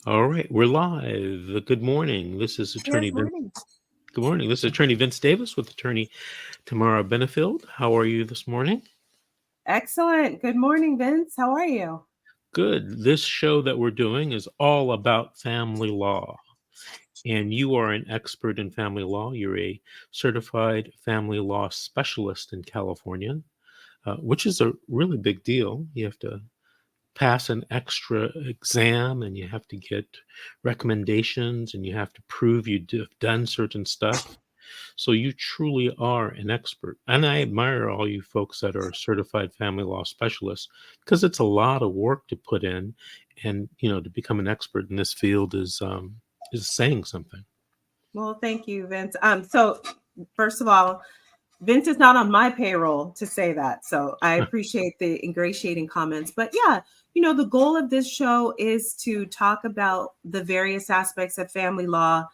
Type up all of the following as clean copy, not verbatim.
All right, we're live. Good morning. This is Good Attorney Vince. morning. Good morning. This is Attorney Vince Davis with Attorney Tamara Benefield. How are you this morning? Excellent. Good morning, Vince. How are you? Good. This show that we're doing is all about family law, and you are an expert in family law. You're a certified family law specialist in California, which is a really big deal. You have to pass an extra exam and you have to get recommendations and you have to prove have done certain stuff. So you truly are an expert. And I admire all you folks that are certified family law specialists because it's a lot of work to put in. And, to become an expert in this field is saying something. Well, thank you, Vince. So first of all, Vince is not on my payroll to say that. So I appreciate the ingratiating comments. But yeah, the goal of this show is to talk about the various aspects of family law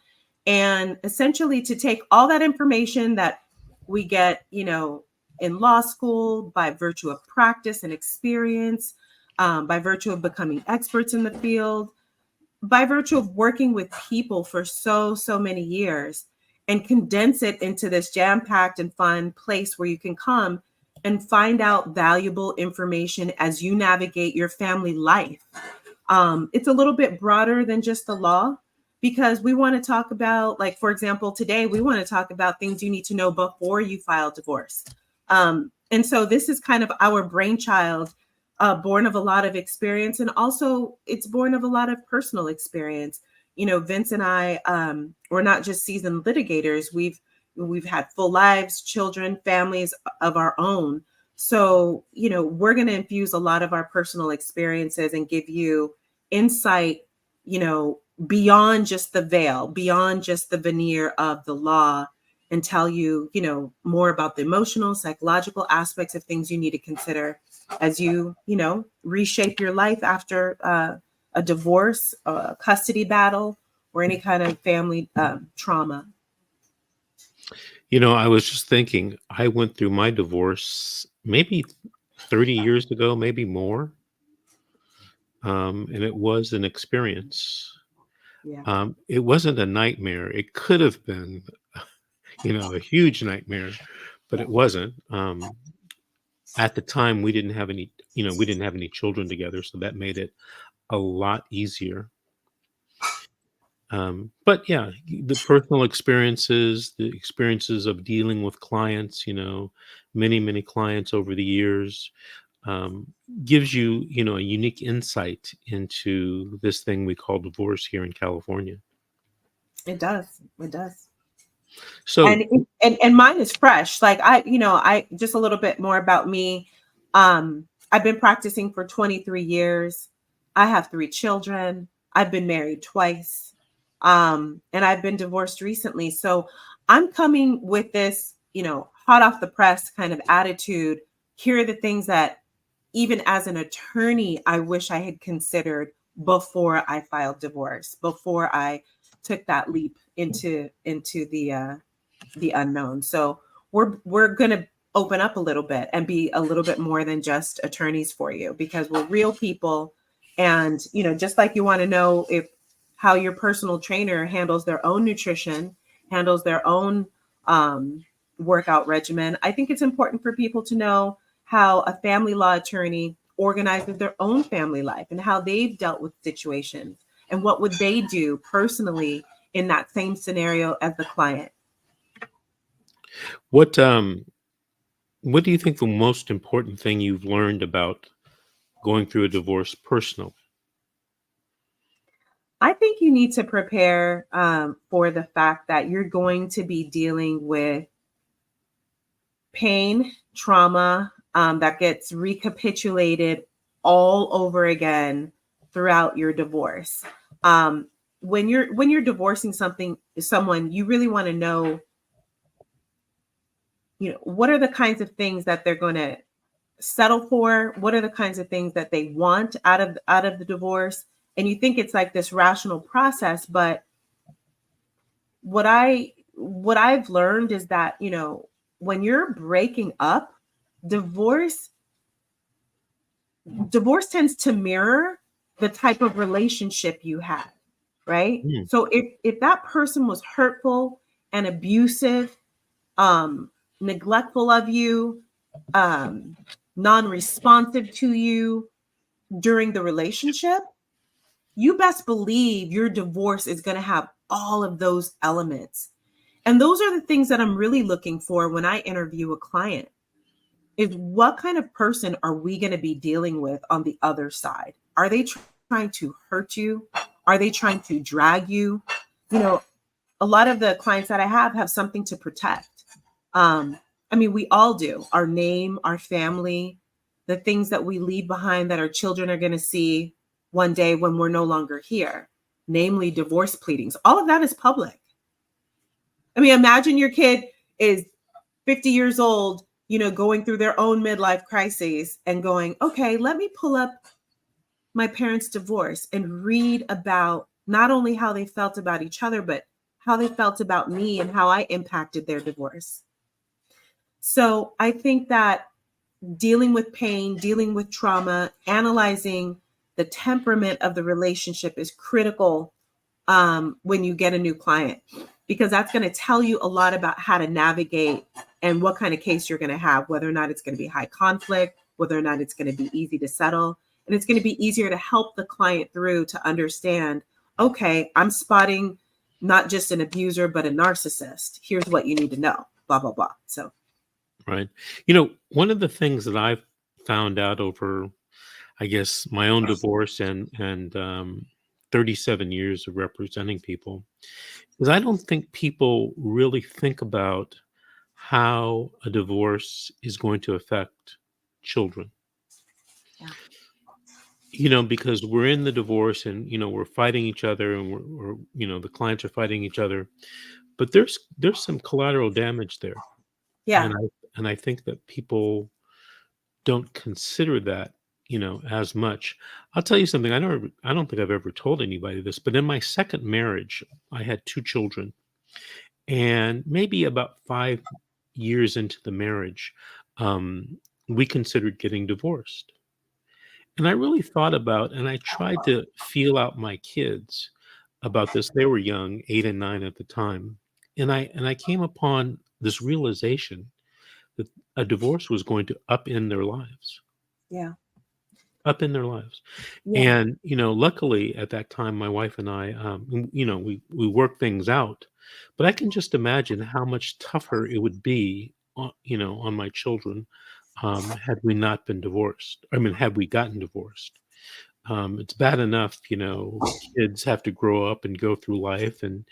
and essentially to take all that information that we get, in law school by virtue of practice and experience, by virtue of becoming experts in the field, by virtue of working with people for so many years, and condense it into this jam-packed and fun place where you can come and find out valuable information as you navigate your family life. It's a little bit broader than just the law because we want to talk about, like, for example, today we want to talk about things you need to know before you file divorce. And so this is kind of our brainchild, born of a lot of experience, and also it's born of a lot of personal experience. Vince and I, we're not just seasoned litigators. We've had full lives, children, families of our own. So, we're going to infuse a lot of our personal experiences and give you insight, beyond just the veil, beyond just the veneer of the law, and tell you, more about the emotional, psychological aspects of things you need to consider as you, reshape your life after a divorce, a custody battle, or any kind of family trauma. I was just thinking, I went through my divorce maybe 30 years ago, maybe more. And it was an experience. Yeah. It wasn't a nightmare. It could have been, a huge nightmare, but it wasn't. At the time, we didn't have any children together, so that made it a lot easier. But yeah, the personal experiences, the experiences of dealing with clients, many clients over the years, um, gives you, a unique insight into this thing we call divorce here in California. It does. It does. So, And mine is fresh. Like I just a little bit more about me. I've been practicing for 23 years. I have 3 children. I've been married twice. And I've been divorced recently. So I'm coming with this, hot off the press kind of attitude. Here are the things that even as an attorney, I wish I had considered before I filed divorce, before I took that leap into the unknown. So we're gonna open up a little bit and be a little bit more than just attorneys for you because we're real people. And just like you want to know if how your personal trainer handles their own nutrition, handles their own workout regimen, I think it's important for people to know how a family law attorney organizes their own family life and how they've dealt with situations and what would they do personally in that same scenario as the client. what what do you think the most important thing you've learned about going through a divorce personally? I think you need to prepare for the fact that you're going to be dealing with pain, trauma that gets recapitulated all over again throughout your divorce. Um, when you're divorcing someone, you really want to know, what are the kinds of things that they're going to settle for? What are the kinds of things that they want out of the divorce? And you think it's like this rational process, but what I've learned is that, when you're breaking up, divorce divorce tends to mirror the type of relationship you had. right? Mm. So if that person was hurtful and abusive, neglectful of you, um, non-responsive to you during the relationship, you best believe your divorce is going to have all of those elements. And those are the things that I'm really looking for when I interview a client, is what kind of person are we going to be dealing with on the other side? Are they trying to hurt you? Are they trying to drag you? You know, a lot of the clients that I have something to protect. I mean, we all do. Our name, our family, the things that we leave behind that our children are going to see one day when we're no longer here, namely divorce pleadings. All of that is public. I mean, imagine your kid is 50 years old, going through their own midlife crises and going, okay, let me pull up my parents' divorce and read about not only how they felt about each other, but how they felt about me and how I impacted their divorce. So I think that dealing with pain, dealing with trauma, analyzing the temperament of the relationship is critical when you get a new client, because that's going to tell you a lot about how to navigate and what kind of case you're going to have, whether or not it's going to be high conflict, whether or not it's going to be easy to settle. And it's going to be easier to help the client through to understand, okay, I'm spotting not just an abuser, but a narcissist. Here's what you need to know, blah, blah, blah. So, Right. One of the things that I've found out over, I guess, my own divorce and 37 years of representing people is I don't think people really think about how a divorce is going to affect children. yeah. Because we're in the divorce and we're fighting each other and we're the clients are fighting each other, but there's some collateral damage there, Yeah. and I think that people don't consider that, as much. I'll tell you something. I don't think I've ever told anybody this, but in my second marriage, I had two children, and maybe about 5 years into the marriage, we considered getting divorced. And I really thought about, and I tried to feel out my kids about this. They were young, 8 and 9 at the time, and I came upon this realization that a divorce was going to upend their lives. Yeah. Up in their lives. Yeah. And, luckily at that time, my wife and I, we worked things out, but I can just imagine how much tougher it would be on my children, had we not been divorced. I mean, had we gotten divorced. It's bad enough, kids have to grow up and go through life and,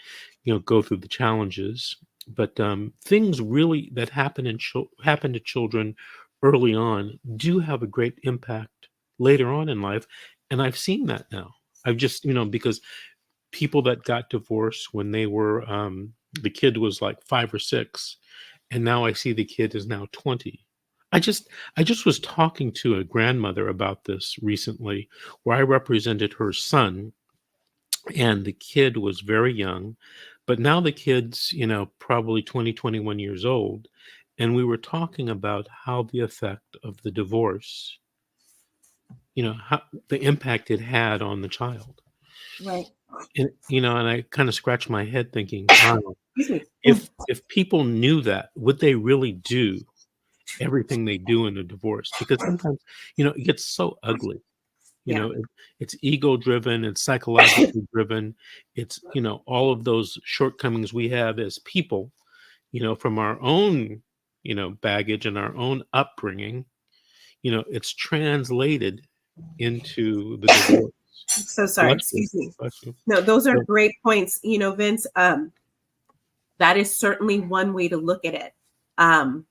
go through the challenges. But things really that happen to children early on do have a great impact later on in life. And I've seen that now. I've just, because people that got divorced when they were, the kid was like 5 or 6, and now I see the kid is now 20. I just I just was talking to a grandmother about this recently, where I represented her son, and the kid was very young, but now the kid's, probably 20, 21 years old, and we were talking about how the effect of the divorce, how the impact it had on the child. Right. And I kind of scratched my head thinking, wow, Excuse me. if people knew that, would they really do everything they do in a divorce? Because sometimes, it gets so ugly. Yeah. It's ego driven, it's psychologically driven. It's, all of those shortcomings we have as people, from our own, baggage and our own upbringing, it's translated into the divorce. So sorry. Bless you. Excuse me. Bless you. No, those are So, great points. Vince, that is certainly one way to look at it. But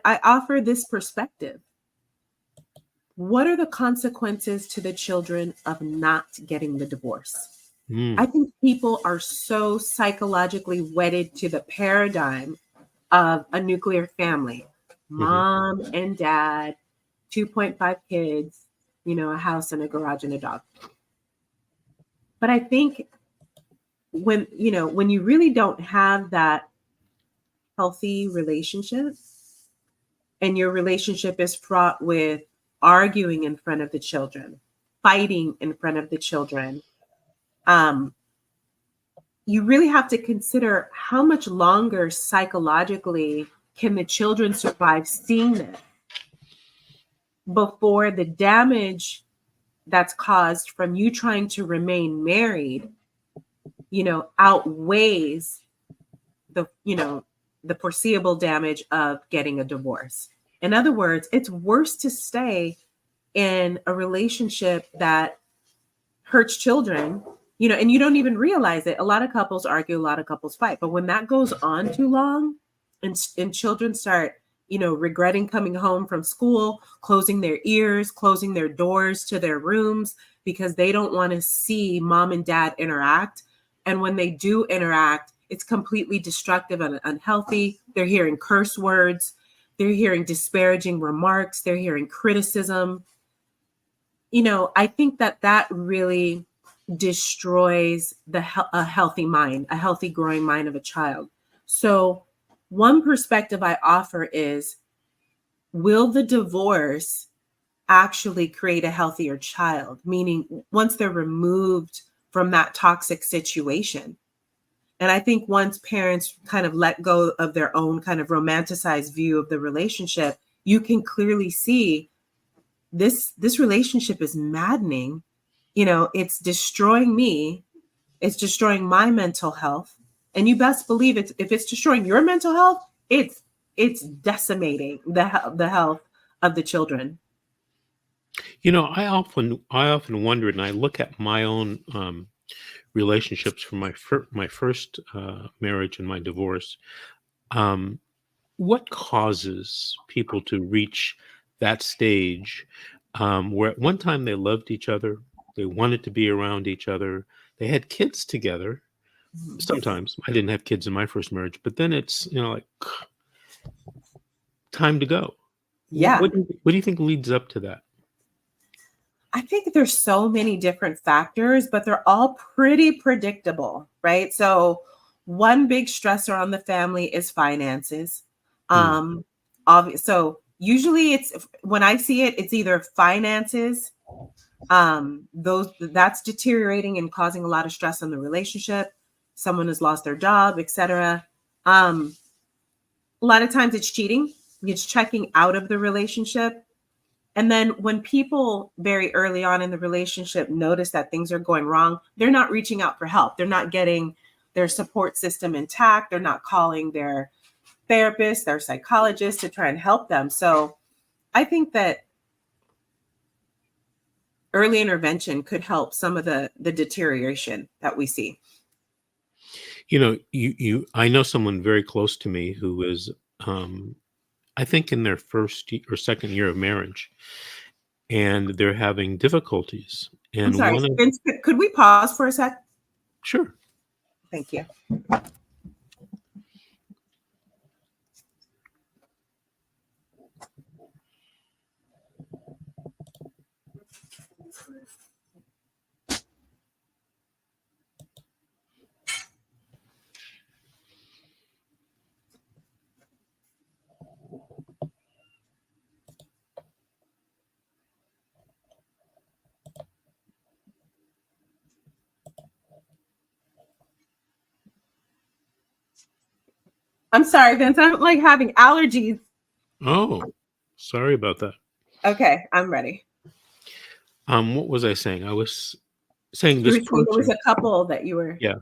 I offer this perspective. What are the consequences to the children of not getting the divorce? I mm, think people are so psychologically wedded to the paradigm of a nuclear family, mhm, mom and dad, 2.5 kids, a house and a garage and a dog. But I think when you really don't have that healthy relationship, and your relationship is fraught with arguing in front of the children, fighting in front of the children, um, you really have to consider how much longer psychologically can the children survive seeing this before the damage that's caused from you trying to remain married, outweighs the foreseeable damage of getting a divorce. In other words, it's worse to stay in a relationship that hurts children, and you don't even realize it. A lot of couples argue, a lot of couples fight, but when that goes on too long and children start, regretting coming home from school, closing their ears, closing their doors to their rooms because they don't want to see mom and dad interact. And when they do interact, it's completely destructive and unhealthy. They're hearing curse words. They're hearing disparaging remarks. They're hearing criticism. I think that really destroys a healthy mind, a healthy growing mind of a child. So one perspective I offer is, will the divorce actually create a healthier child? Meaning once they're removed from that toxic situation. And I think once parents kind of let go of their own kind of romanticized view of the relationship, you can clearly see this relationship is maddening. It's destroying me. It's destroying my mental health. And you best believe if it's destroying your mental health, it's decimating the health of the children. I often wonder, and I look at my own relationships from my first marriage and my divorce. What causes people to reach that stage where at one time they loved each other, they wanted to be around each other, they had kids together? Sometimes I didn't have kids in my first marriage, but then it's like time to go. Yeah. What do you think leads up to that? I think there's so many different factors, but they're all pretty predictable, right? So one big stressor on the family is finances. So usually when I see it, it's either finances, that's deteriorating and causing a lot of stress on the relationship. Someone has lost their job, etc. A lot of times it's cheating. It's checking out of the relationship. And then when people very early on in the relationship notice that things are going wrong, they're not reaching out for help. They're not getting their support system intact. They're not calling their therapist, their psychologist to try and help them. So I think that early intervention could help some of the deterioration that we see. I know someone very close to me who is, I think, in their first or second year of marriage, and they're having difficulties. I'm And sorry, Vince, could we pause for a sec? Sure. Thank you. I'm sorry, Vince. I'm like having allergies. Oh, sorry about that. Okay, I'm ready. What was I saying? I was saying You this were saying there was person. a couple that you were. Yeah.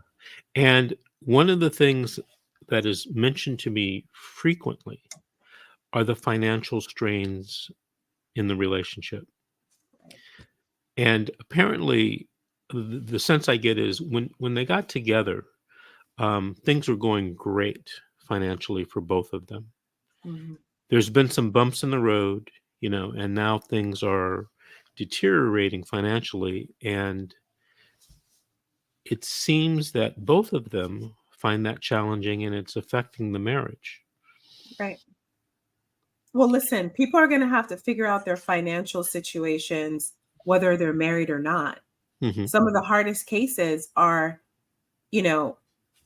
And one of the things that is mentioned to me frequently are the financial strains in the relationship. And apparently, the sense I get is when they got together, things were going great financially for both of them. Mhm. There's been some bumps in the road, and now things are deteriorating financially. And it seems that both of them find that challenging, and it's affecting the marriage. Right. Well, listen, people are going to have to figure out their financial situations, whether they're married or not. Mhm. Some of the hardest cases are, you know,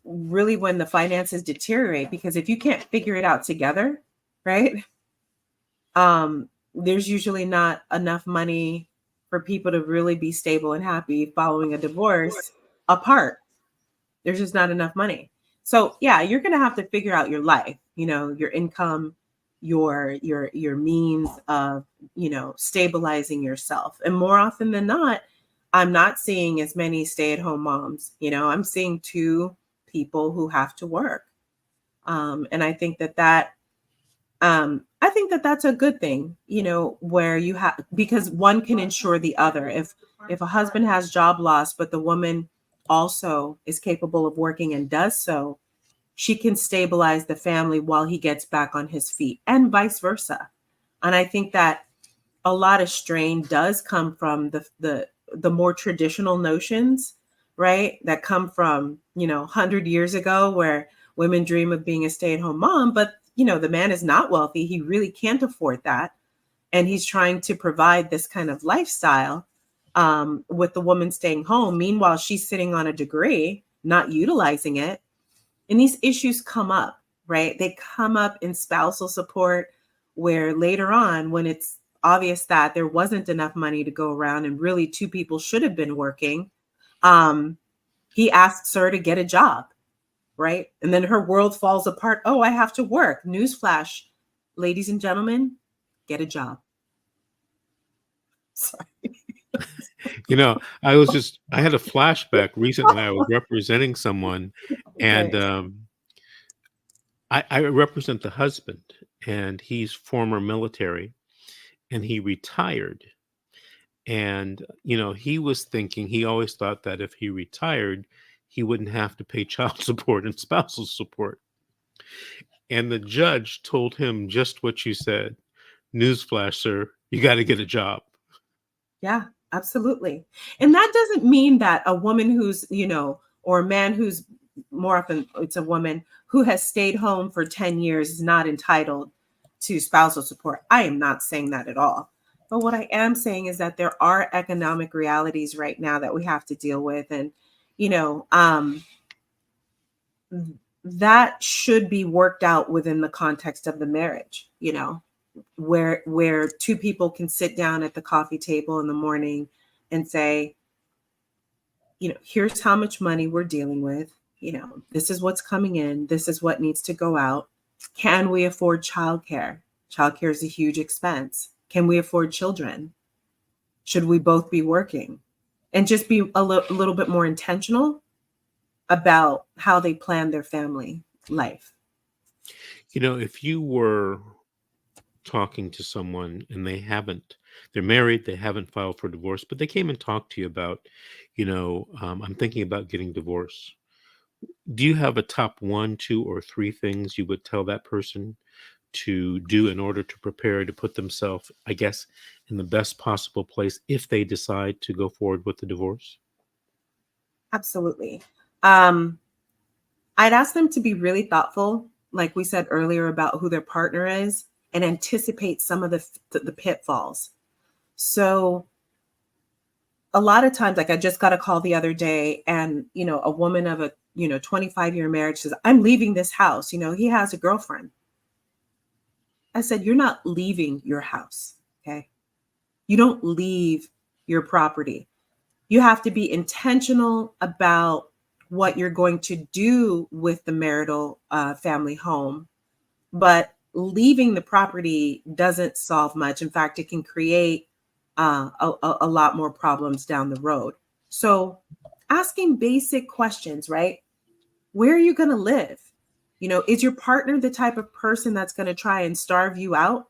really when the finances deteriorate, because if you can't figure it out together, right? There's usually not enough money for people to really be stable and happy following a divorce. apart. There's just not enough money. So yeah, you're going to have to figure out your life, your income, your means of, stabilizing yourself. And more often than not, I'm not seeing as many stay-at-home moms. I'm seeing two people who have to work. And I think that that's a good thing, where you have, because one can ensure the other. If a husband has job loss, but the woman also is capable of working and does so, she can stabilize the family while he gets back on his feet, and vice versa. And I think that a lot of strain does come from the more traditional notions, right? That come from, 100 years ago, where women dream of being a stay-at-home mom, but the man is not wealthy. He really can't afford that. And he's trying to provide this kind of lifestyle, with the woman staying home. Meanwhile, she's sitting on a degree, not utilizing it. And these issues come up, right? They come up in spousal support, where later on, when it's obvious that there wasn't enough money to go around and really two people should have been working, um, he asks her to get a job, right? And then her world falls apart. Oh, I have to work. Newsflash, ladies and gentlemen, get a job. Sorry. I had a flashback recently. I was representing someone, and Okay. I represent the husband, and he's former military, and he retired. And, he was thinking, he always thought that if he retired, he wouldn't have to pay child support and spousal support. And the judge told him just what you said. Newsflash, sir, you got to get a job. Yeah, absolutely. And that doesn't mean that a woman who's, or a man who's, more often it's a woman who has stayed home for 10 years is not entitled to spousal support. I am not saying that at all. But what I am saying is that there are economic realities right now that we have to deal with. And, you know, um, that should be worked out within the context of the marriage, where two people can sit down at the coffee table in the morning and say, here's how much money we're dealing with. This is what's coming in. This is what needs to go out. Can we afford childcare? Childcare is a huge expense. Can we afford children? Should we both be working? And just be a little bit more intentional about how they plan their family life. If you were talking to someone and they're married, they haven't filed for divorce, but they came and talked to you about, I'm thinking about getting divorced. Do you have a top 1, 2, or 3 things you would tell that person to do in order to prepare to put themselves, I guess, in the best possible place if they decide to go forward with the divorce? Absolutely. Um, I'd ask them to be really thoughtful, like we said earlier, about who their partner is, and anticipate some of the pitfalls. So a lot of times, like I just got a call the other day, and a woman of a 25-year marriage says, I'm leaving this house. He has a girlfriend. I said, you're not leaving your house. Okay. You don't leave your property. You have to be intentional about what you're going to do with the marital family home. But leaving the property doesn't solve much. In fact, it can create a lot more problems down the road. So asking basic questions, right? Where are you going to live? Is your partner the type of person that's going to try and starve you out?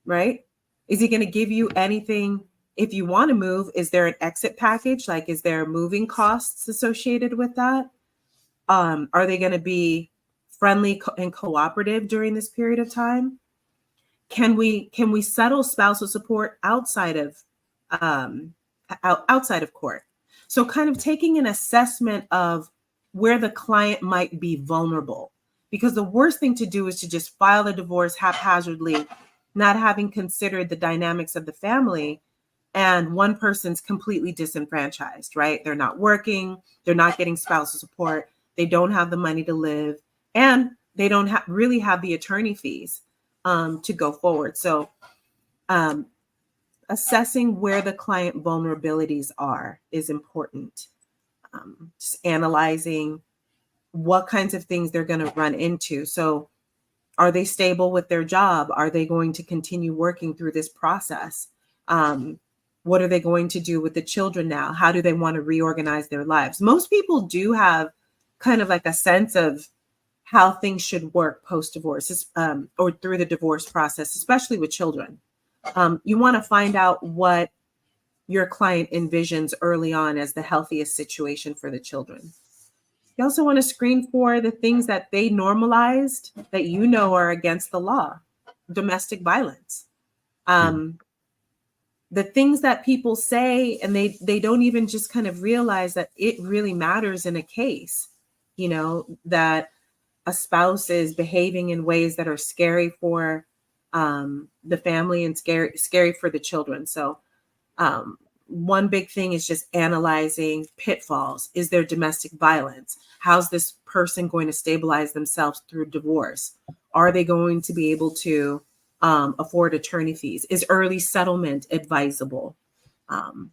Right? Is he going to give you anything if you want to move? Is there an exit package? Like, is there moving costs associated with that? Are they going to be friendly and cooperative during this period of time? Can we settle spousal support outside of court? So kind of taking an assessment of where the client might be vulnerable, because the worst thing to do is to just file a divorce haphazardly, not having considered the dynamics of the family, and one person's completely disenfranchised, right? They're not working, they're not getting spousal support, they don't have the money to live, and they don't really have the attorney fees to go forward. So assessing where the client vulnerabilities are is important. just analyzing what kinds of things they're going to run into. So, are they stable with their job? Are they going to continue working through this process? What are they going to do with the children now? How do they want to reorganize their lives? Most people do have kind of like a sense of how things should work post-divorce, or through the divorce process, especially with children. You want to find out what your client envisions early on as the healthiest situation for the children. You also want to screen for the things that they normalized that you know are against the law. Domestic violence. The things that people say, and they don't even just kind of realize that it really matters in a case, that a spouse is behaving in ways that are scary for the family and scary for the children. So one big thing is just analyzing pitfalls. Is there domestic violence? How's this person going to stabilize themselves through divorce? Are they going to be able to afford attorney fees? Is early settlement advisable?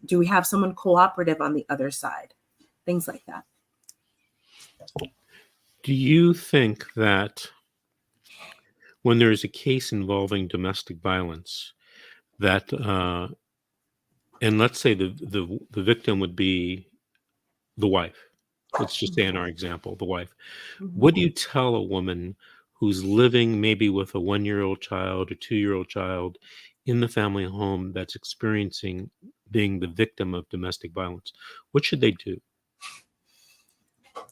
Do we have someone cooperative on the other side? Things like that. Do you think that when there is a case involving domestic violence, that and let's say the victim would be the wife. Let's just say in our example, the wife. What do you tell a woman who's living maybe with a 1-year-old child or 2-year-old child in the family home that's experiencing being the victim of domestic violence? What should they do?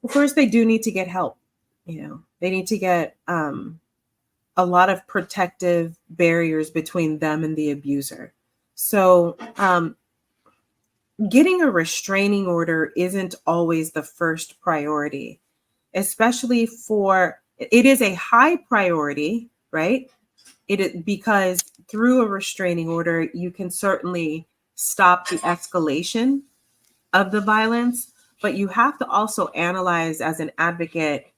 Well, first, they do need to get help. They need to get a lot of protective barriers between them and the abuser. So getting a restraining order isn't always the first priority, especially it is a high priority, right? Because through a restraining order, you can certainly stop the escalation of the violence, but you have to also analyze as an advocate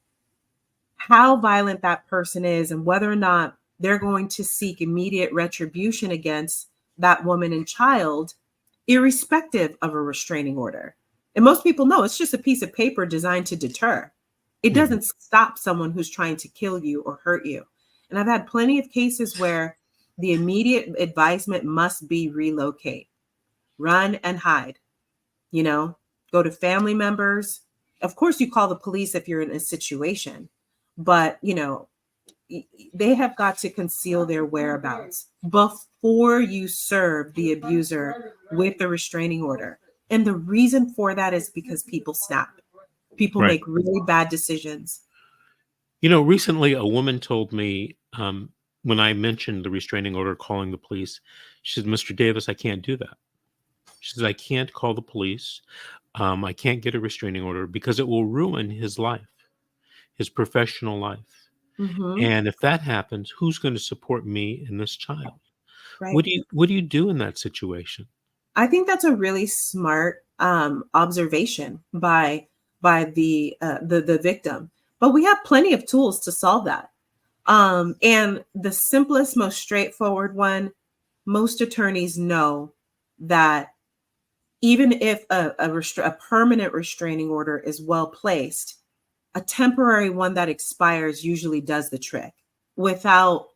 how violent that person is and whether or not they're going to seek immediate retribution against that woman and child, irrespective of a restraining order. And most people know it's just a piece of paper designed to deter. It doesn't stop someone who's trying to kill you or hurt you. And I've had plenty of cases where the immediate advisement must be relocate, run and hide, go to family members. Of course, you call the police if you're in a situation, but, they have got to conceal their whereabouts before you serve the abuser with the restraining order. And the reason for that is because people snap. People Right. make really bad decisions. Recently a woman told me when I mentioned the restraining order, calling the police, she said, "Mr. Davis, I can't do that." She says, "I can't call the police. I can't get a restraining order because it will ruin his life, his professional life. And if that happens, who's going to support me and this child?" Right. What do you do in that situation? I think that's a really smart observation by the victim. But we have plenty of tools to solve that. And the simplest, most straightforward one, most attorneys know that even if a permanent restraining order is well placed, a temporary one that expires usually does the trick without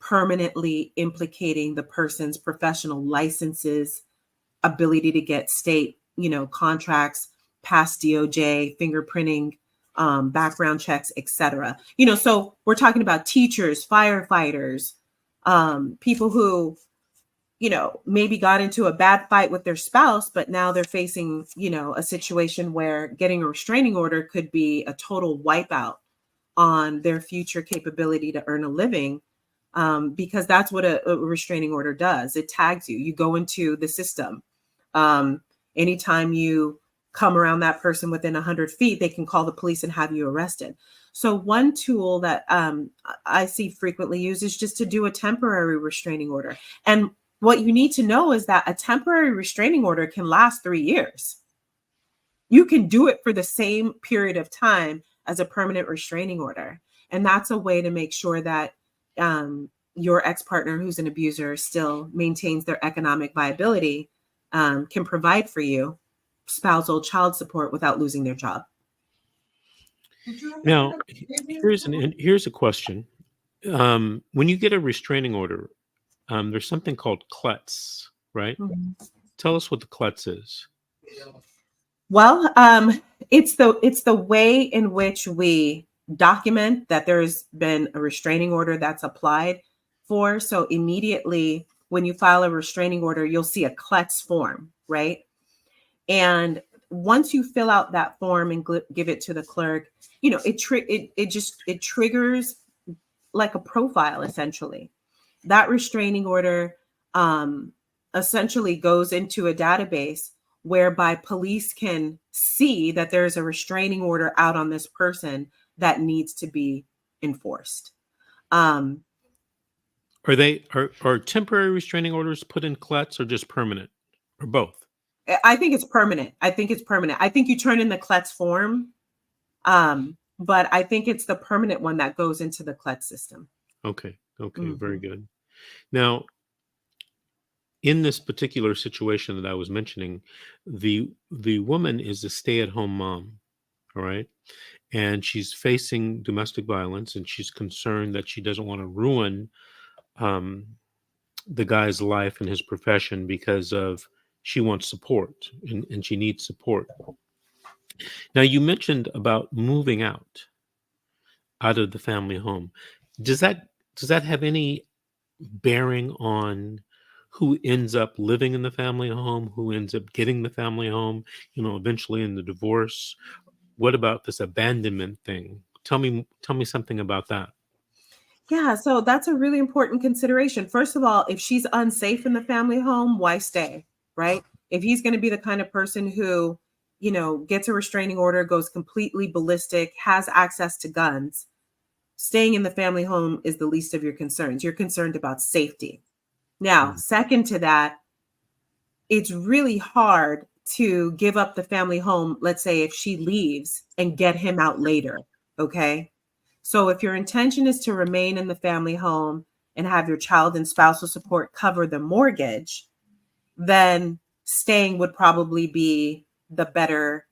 permanently implicating the person's professional licenses, ability to get state, contracts, past DOJ, fingerprinting, background checks, etc. So we're talking about teachers, firefighters, people who, maybe got into a bad fight with their spouse, but now they're facing, a situation where getting a restraining order could be a total wipeout on their future capability to earn a living, because that's what a restraining order does. It tags you. You go into the system. Anytime you come around that person within 100 feet, they can call the police and have you arrested. So one tool that I see frequently used is just to do a temporary restraining order. And what you need to know is that a temporary restraining order can last 3 years. You can do it for the same period of time as a permanent restraining order. And that's a way to make sure that your ex-partner who's an abuser still maintains their economic viability, can provide for you, spousal child support without losing their job. Now, here's a question. When you get a restraining order, there's something called klutz, right? Mhm. Tell us what the klutz is. Well, it's the way in which we document that there's been a restraining order that's applied for. So immediately when you file a restraining order, you'll see a klutz form, right? And once you fill out that form and give it to the clerk, it triggers like a profile essentially. That restraining order essentially goes into a database whereby police can see that there's a restraining order out on this person that needs to be enforced. Um, Are temporary restraining orders put in klutz or just permanent, or both? I think it's permanent. I think you turn in the klutz form, but I think it's the permanent one that goes into the klutz system. Okay, very Mhm. good. Now, in this particular situation that I was mentioning, the woman is a stay-at-home mom, all right? And she's facing domestic violence, and she's concerned that she doesn't want to ruin um, the guy's life and his profession because of she wants support and she needs support. Now, you mentioned about moving out of the family home. Does that have any bearing on who ends up living in the family home, who ends up getting the family home, eventually in the divorce? What about this abandonment thing? Tell me something about that. Yeah, so that's a really important consideration. First of all, if she's unsafe in the family home, why stay, right? If he's going to be the kind of person who, gets a restraining order, goes completely ballistic, has access to guns, staying in the family home is the least of your concerns. You're concerned about safety. Now, Mm. second to that, it's really hard to give up the family home, let's say if she leaves, and get him out later, okay? So if your intention is to remain in the family home and have your child and spousal support cover the mortgage, then staying would probably be the better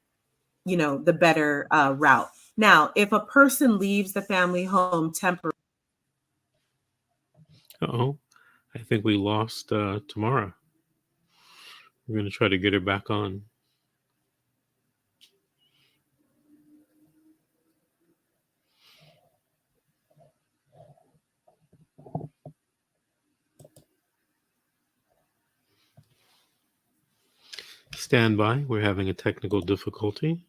route. Now, if a person leaves the family home temporarily, Uh-oh, I think we lost Tamara. We're going to try to get her back on. Stand by. We're having a technical difficulty.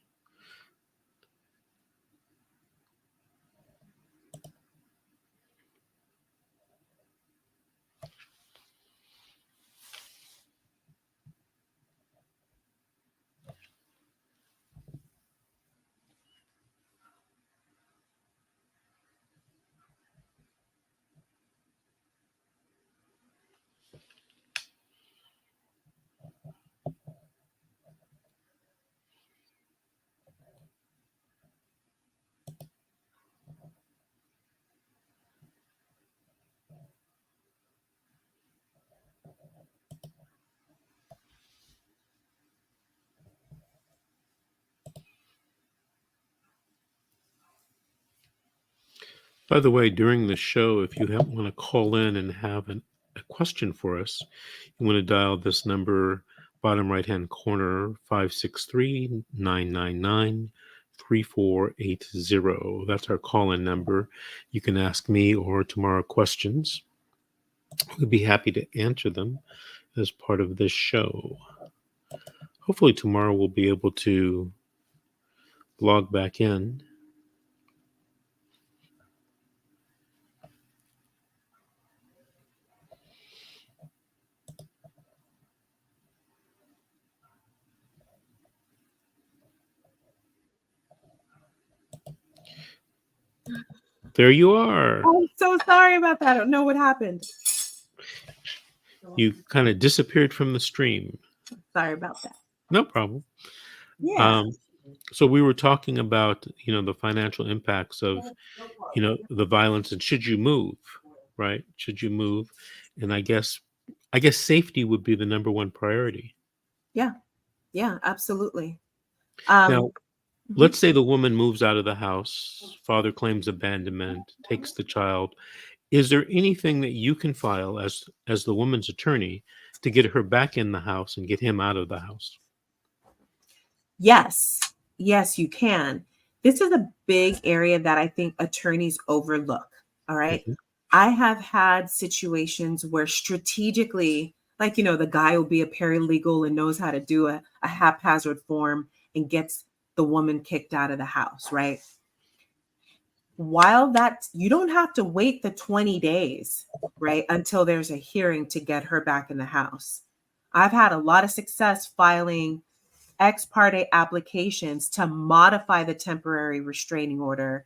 By the way, during the show, if you want to call in and have a question for us, you want to dial this number, bottom right-hand corner, 563-999-3480. That's our call-in number. You can ask me or Tamara questions. We'd be happy to answer them as part of this show. Hopefully tomorrow we'll be able to log back in. There you are. I'm so sorry about that. I don't know what happened. You kind of disappeared from the stream. Sorry about that. No problem. Yeah. So we were talking about, the financial impacts of, the violence and should you move, right? Should you move? And I guess safety would be the number one priority. Yeah. Yeah, absolutely. Now, Mhm. let's say the woman moves out of the house, father claims abandonment, takes the child. Is there anything that you can file as the woman's attorney to get her back in the house and get him out of the house? Yes, yes, you can. This is a big area that I think attorneys overlook. All right. Mhm. I have had situations where strategically, like, the guy will be a paralegal and knows how to do a haphazard form and gets the woman kicked out of the house, right? While that, you don't have to wait the 20 days, right, until there's a hearing to get her back in the house. I've had a lot of success filing ex parte applications to modify the temporary restraining order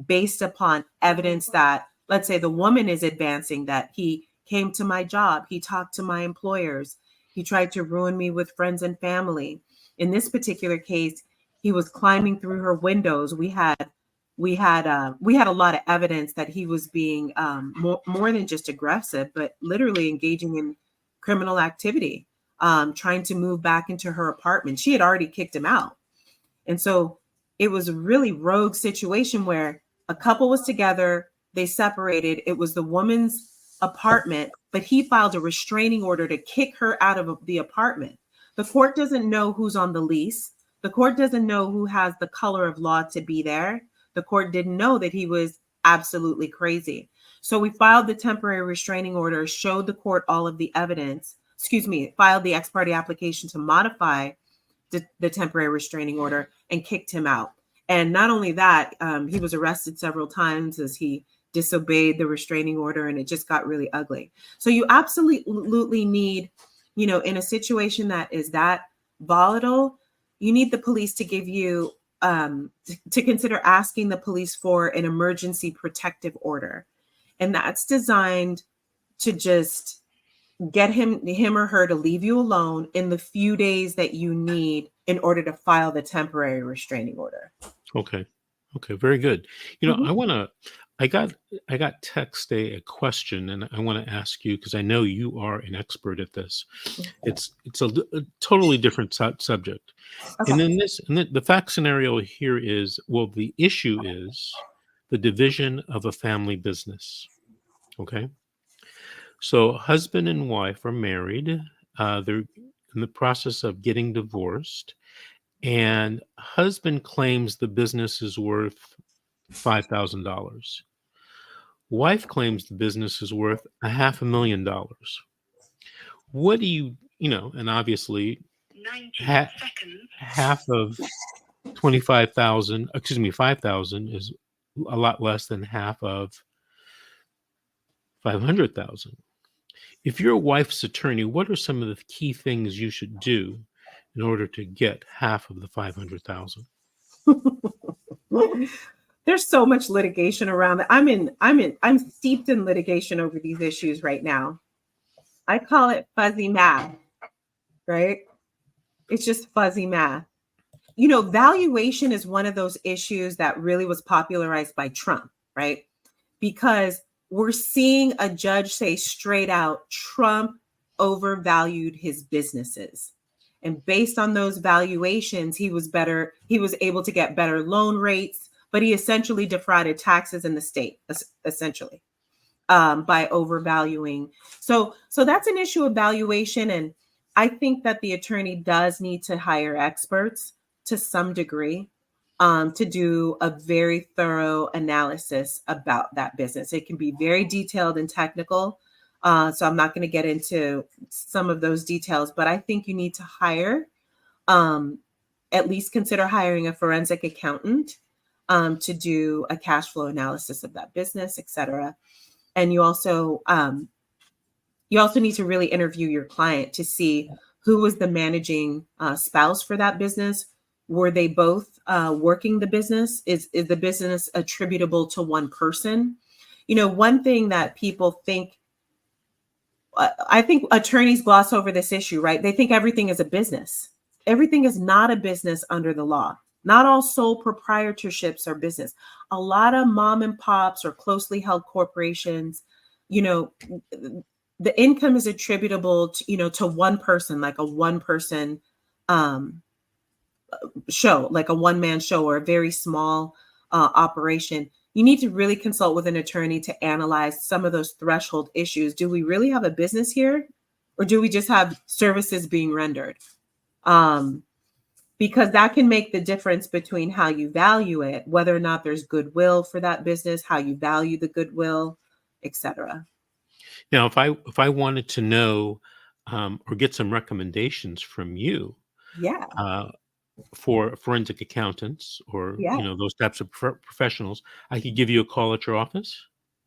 based upon evidence that, let's say, the woman is advancing that he came to my job, he talked to my employers, he tried to ruin me with friends and family. In this particular case, he was climbing through her windows. We had a lot of evidence that he was being more than just aggressive, but literally engaging in criminal activity, trying to move back into her apartment. She had already kicked him out. And so it was a really rogue situation where a couple was together, they separated. It was the woman's apartment, but he filed a restraining order to kick her out of the apartment. The court doesn't know who's on the lease. The court doesn't know who has the color of law to be there. The court didn't know that he was absolutely crazy. So we filed the temporary restraining order, showed the court all of the evidence, filed the ex parte application to modify the temporary restraining order and kicked him out. And not only that, he was arrested several times as he disobeyed the restraining order, and it just got really ugly. So you absolutely need, in a situation that is that volatile, you need the police to give you to consider asking the police for an emergency protective order, and that's designed to just get him or her to leave you alone in the few days that you need in order to file the temporary restraining order. Okay. Okay, very good. Mhm. I got text a question, and I wanna ask you because I know you are an expert at this. It's a totally different subject. And Okay. then the fact scenario here is, well, the issue is the division of a family business, okay? So husband and wife are married, they're in the process of getting divorced, and husband claims the business is worth $5,000. Wife claims the business is worth a half a million dollars. What do and obviously 90 ha- seconds. half of 25,000, excuse me, 5,000 is a lot less than half of 500,000. If you're a wife's attorney, what are some of the key things you should do in order to get half of the 500,000? There's so much litigation around that. I'm steeped in litigation over these issues right now. I call it fuzzy math, right? It's just fuzzy math. Valuation is one of those issues that really was popularized by Trump, right? Because we're seeing a judge say straight out Trump overvalued his businesses. And based on those valuations, he was able to get better loan rates, but he essentially defrauded taxes in the state, essentially, by overvaluing. So that's an issue of valuation. And I think that the attorney does need to hire experts to some degree, to do a very thorough analysis about that business. It can be very detailed and technical. So I'm not going to get into some of those details, but I think you need to um, at least consider hiring a forensic accountant, to do a cash flow analysis of that business, et cetera. And you also need to really interview your client to see who was the managing spouse for that business. Were they both working the business? Is the business attributable to one person? One thing that people think, I think attorneys gloss over this issue, right? They think everything is a business. Everything is not a business under the law. Not all sole proprietorships are business. A lot of mom and pops or closely held corporations, you know, the income is attributable to one person, like a one person um, show, like a one-man show or a very small operation, you need to really consult with an attorney to analyze some of those threshold issues. Do we really have a business here, or do we just have services being rendered? Because that can make the difference between how you value it, whether or not there's goodwill for that business, how you value the goodwill, etc. Now, if I wanted to know or get some recommendations from you Yeah, uh, for forensic accountants or yeah, those types of professionals, I could give you a call at your office.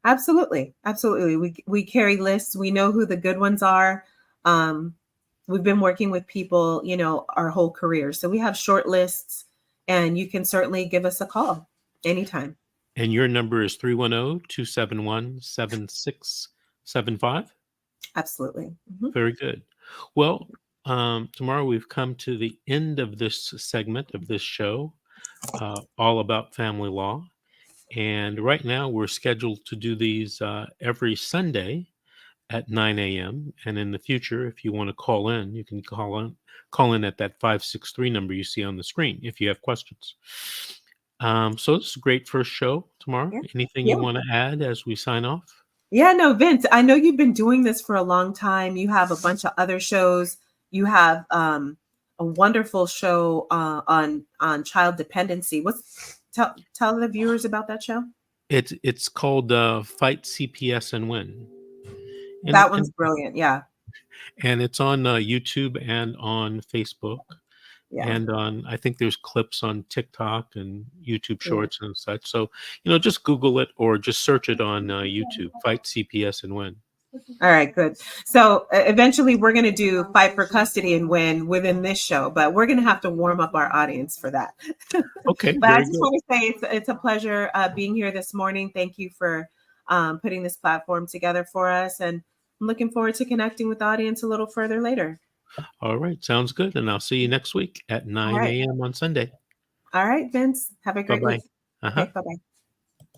absolutely, absolutely. We carry lists. We know who the good ones are. Um, we've been working with people, our whole career, so we have short lists, and you can certainly give us a call anytime. And your number is 310-271-7675. Absolutely. Mhm. Very good. Well, tomorrow we've come to the end of this segment of this show, all about family law. And right now we're scheduled to do these every Sunday at 9 a.m. And in the future, if you want to call in, you can call in at that 563 number you see on the screen if you have questions. So this is a great first show tomorrow. Yeah. Anything you Yeah. want to add as we sign off? Yeah, no, Vince, I know you've been doing this for a long time. You have a bunch of other shows. You have a wonderful show on child dependency. Tell the viewers about that show. It's called Fight CPS and Win, and That one's brilliant. Yeah, and it's on YouTube and on Facebook. yeah, And on, I think there's clips on TikTok and YouTube yeah. Shorts and such. So, just Google it or just search it on YouTube. Fight CPS and Win. All right, good. So eventually we're going to do fight for custody and win within this show, but we're going to have to warm up our audience for that. Okay, But I very just good. want to say it's a pleasure being here this morning. Thank you for putting this platform together for us. And I'm looking forward to connecting with the audience a little further later. All right, sounds good. And I'll see you next week at All 9 right. a.m. on Sunday. All right, Vince. Have a Bye great bye. week. Uh huh. Okay, bye-bye.